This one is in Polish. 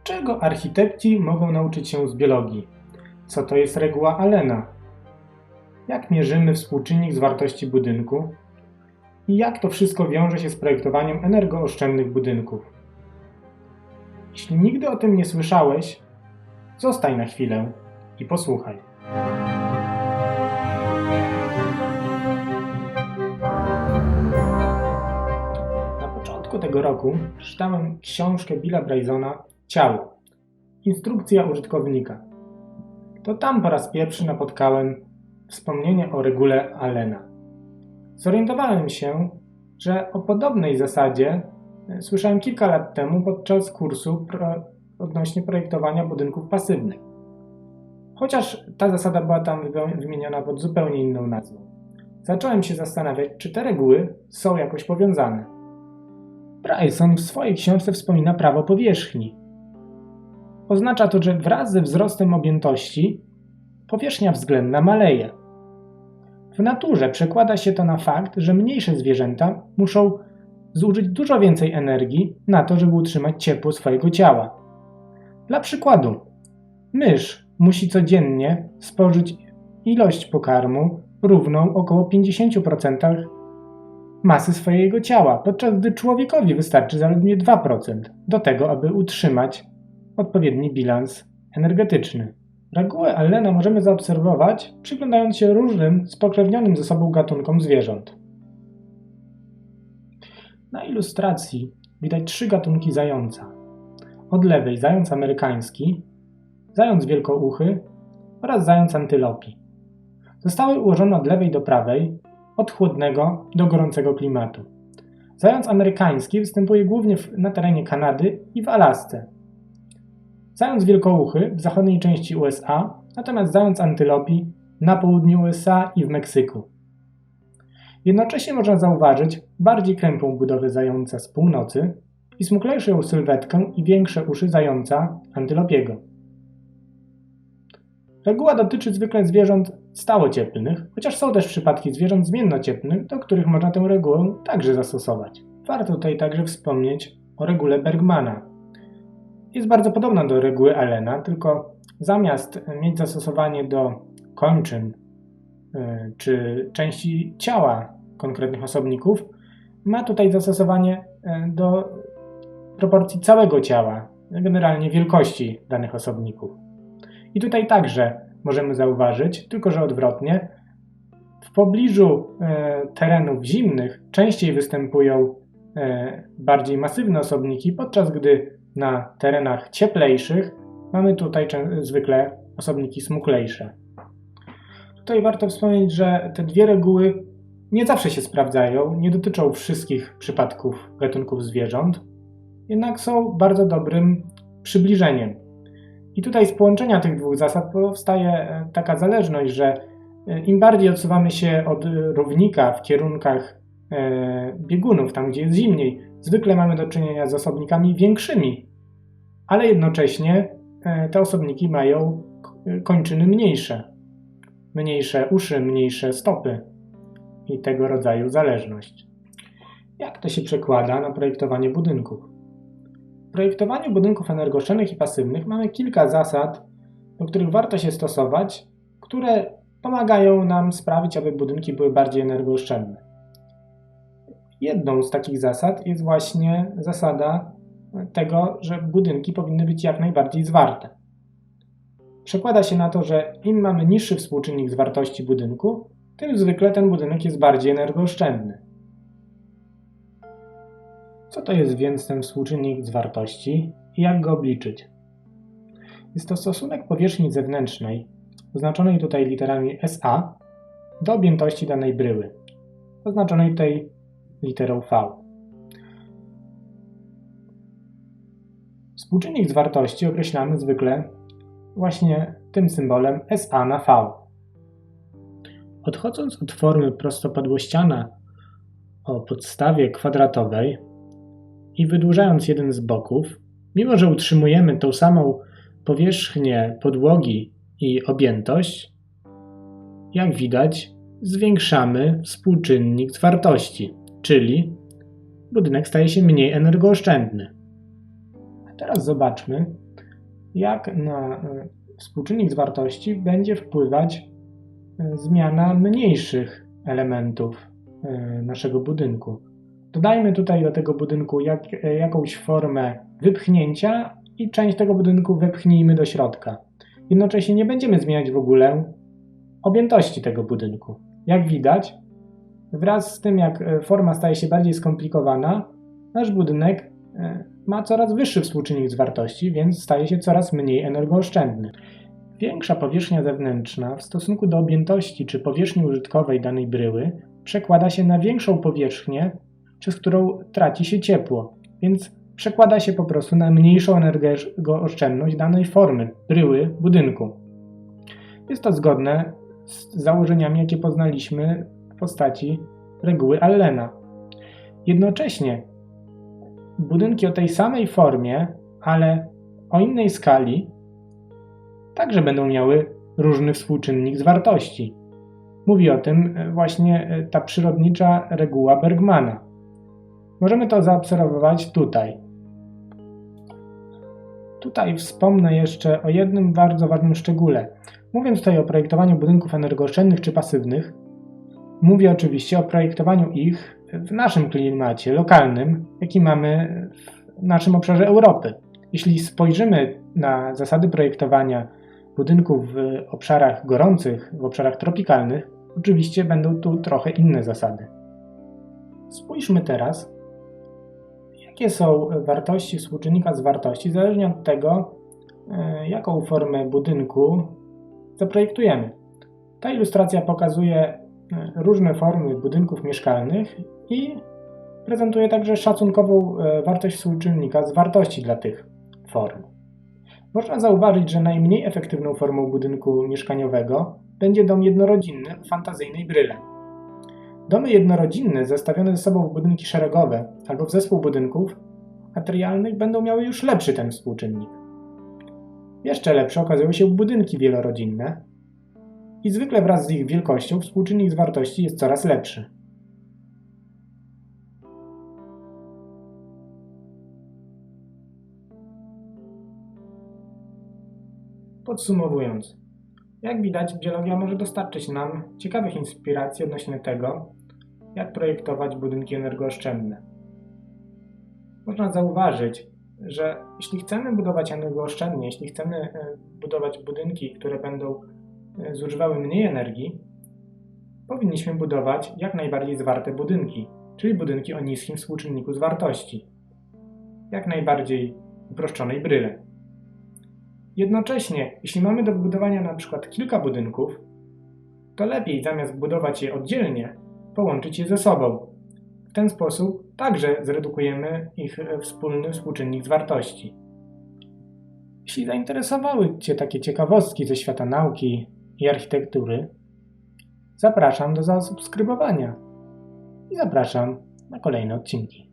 Czego architekci mogą nauczyć się z biologii? Co to jest reguła Allena? Jak mierzymy współczynnik zwartości budynku? I jak to wszystko wiąże się z projektowaniem energooszczędnych budynków? Jeśli nigdy o tym nie słyszałeś, zostań na chwilę i posłuchaj. Na początku tego roku przeczytałem książkę Billa Brysona Ciało. Instrukcja użytkownika. To tam po raz pierwszy napotkałem wspomnienie o regule Allena. Zorientowałem się, że o podobnej zasadzie słyszałem kilka lat temu podczas kursu odnośnie projektowania budynków pasywnych. Chociaż ta zasada była tam wymieniona pod zupełnie inną nazwą. Zacząłem się zastanawiać, czy te reguły są jakoś powiązane. Bryson w swojej książce wspomina prawo powierzchni. Oznacza to, że wraz ze wzrostem objętości powierzchnia względna maleje. W naturze przekłada się to na fakt, że mniejsze zwierzęta muszą zużyć dużo więcej energii na to, żeby utrzymać ciepło swojego ciała. Dla przykładu, mysz musi codziennie spożyć ilość pokarmu równą około 50% masy swojego ciała, podczas gdy człowiekowi wystarczy zaledwie 2% do tego, aby utrzymać odpowiedni bilans energetyczny. Regułę Allena możemy zaobserwować, przyglądając się różnym, spokrewnionym ze sobą gatunkom zwierząt. Na ilustracji widać 3 gatunki zająca. Od lewej zając amerykański, zając wielkouchy oraz zając antylopi. Zostały ułożone od lewej do prawej, od chłodnego do gorącego klimatu. Zając amerykański występuje głównie na terenie Kanady i w Alasce. Zając wielkouchy w zachodniej części USA, natomiast zając antylopi na południu USA i w Meksyku. Jednocześnie można zauważyć bardziej krępą budowę zająca z północy i smuklejszą sylwetkę i większe uszy zająca antylopiego. Reguła dotyczy zwykle zwierząt stałocieplnych, chociaż są też przypadki zwierząt zmiennocieplnych, do których można tę regułę także zastosować. Warto tutaj także wspomnieć o regule Bergmana. Jest bardzo podobna do reguły Allena, tylko zamiast mieć zastosowanie do kończyn czy części ciała konkretnych osobników, ma tutaj zastosowanie do proporcji całego ciała, generalnie wielkości danych osobników. I tutaj także możemy zauważyć, tylko że odwrotnie, w pobliżu terenów zimnych częściej występują bardziej masywne osobniki, podczas gdy na terenach cieplejszych mamy tutaj zwykle osobniki smuklejsze. Tutaj warto wspomnieć, że te dwie reguły nie zawsze się sprawdzają, nie dotyczą wszystkich przypadków gatunków zwierząt, jednak są bardzo dobrym przybliżeniem. I tutaj z połączenia tych dwóch zasad powstaje taka zależność, że im bardziej odsuwamy się od równika w kierunkach biegunów, tam gdzie jest zimniej, zwykle mamy do czynienia z osobnikami większymi, ale jednocześnie te osobniki mają kończyny mniejsze. Mniejsze uszy, mniejsze stopy i tego rodzaju zależność. Jak to się przekłada na projektowanie budynków? W projektowaniu budynków energooszczędnych i pasywnych mamy kilka zasad, do których warto się stosować, które pomagają nam sprawić, aby budynki były bardziej energooszczędne. Jedną z takich zasad jest właśnie zasada tego, że budynki powinny być jak najbardziej zwarte. Przekłada się na to, że im mamy niższy współczynnik zwartości budynku, tym zwykle ten budynek jest bardziej energooszczędny. Co to jest więc ten współczynnik zwartości i jak go obliczyć? Jest to stosunek powierzchni zewnętrznej, oznaczonej tutaj literami SA, do objętości danej bryły, oznaczonej tutaj literą V. Współczynnik zwartości określamy zwykle właśnie tym symbolem SA na V. Odchodząc od formy prostopadłościana o podstawie kwadratowej i wydłużając jeden z boków, mimo że utrzymujemy tą samą powierzchnię podłogi i objętość, jak widać, zwiększamy współczynnik zwartości, czyli budynek staje się mniej energooszczędny. A teraz zobaczmy, jak na współczynnik zwartości będzie wpływać zmiana mniejszych elementów naszego budynku. Dodajmy tutaj do tego budynku jakąś formę wypchnięcia i część tego budynku wepchnijmy do środka. Jednocześnie nie będziemy zmieniać w ogóle objętości tego budynku. Jak widać, wraz z tym jak forma staje się bardziej skomplikowana, nasz budynek ma coraz wyższy współczynnik zwartości, więc staje się coraz mniej energooszczędny. Większa powierzchnia zewnętrzna w stosunku do objętości czy powierzchni użytkowej danej bryły przekłada się na większą powierzchnię, przez którą traci się ciepło, więc przekłada się po prostu na mniejszą energooszczędność danej formy, bryły, budynku. Jest to zgodne z założeniami, jakie poznaliśmy w postaci reguły Allena. Jednocześnie budynki o tej samej formie, ale o innej skali, także będą miały różny współczynnik zwartości. Mówi o tym właśnie ta przyrodnicza reguła Bergmana. Możemy to zaobserwować tutaj. Tutaj wspomnę jeszcze o jednym bardzo ważnym szczególe. Mówiąc tutaj o projektowaniu budynków energooszczędnych czy pasywnych, mówię oczywiście o projektowaniu ich w naszym klimacie lokalnym, jaki mamy w naszym obszarze Europy. Jeśli spojrzymy na zasady projektowania budynków w obszarach gorących, w obszarach tropikalnych, oczywiście będą tu trochę inne zasady. Spójrzmy teraz, jakie są wartości współczynnika zwartości, zależnie od tego, jaką formę budynku zaprojektujemy. Ta ilustracja pokazuje różne formy budynków mieszkalnych i prezentuje także szacunkową wartość współczynnika zwartości dla tych form. Można zauważyć, że najmniej efektywną formą budynku mieszkaniowego będzie dom jednorodzinny o fantazyjnej bryle. Domy jednorodzinne zestawione ze sobą w budynki szeregowe albo w zespół budynków materialnych będą miały już lepszy ten współczynnik. Jeszcze lepsze okazują się budynki wielorodzinne i zwykle wraz z ich wielkością współczynnik zwartości jest coraz lepszy. Podsumowując, jak widać, biologia może dostarczyć nam ciekawych inspiracji odnośnie tego, jak projektować budynki energooszczędne. Można zauważyć, że jeśli chcemy budować energooszczędnie, jeśli chcemy budować budynki, które będą zużywały mniej energii, powinniśmy budować jak najbardziej zwarte budynki, czyli budynki o niskim współczynniku zwartości, jak najbardziej uproszczonej bryle. Jednocześnie, jeśli mamy do budowania na przykład kilka budynków, to lepiej zamiast budować je oddzielnie, połączyć je ze sobą. W ten sposób także zredukujemy ich wspólny współczynnik zwartości. Jeśli zainteresowały Cię takie ciekawostki ze świata nauki i architektury, zapraszam do zasubskrybowania i zapraszam na kolejne odcinki.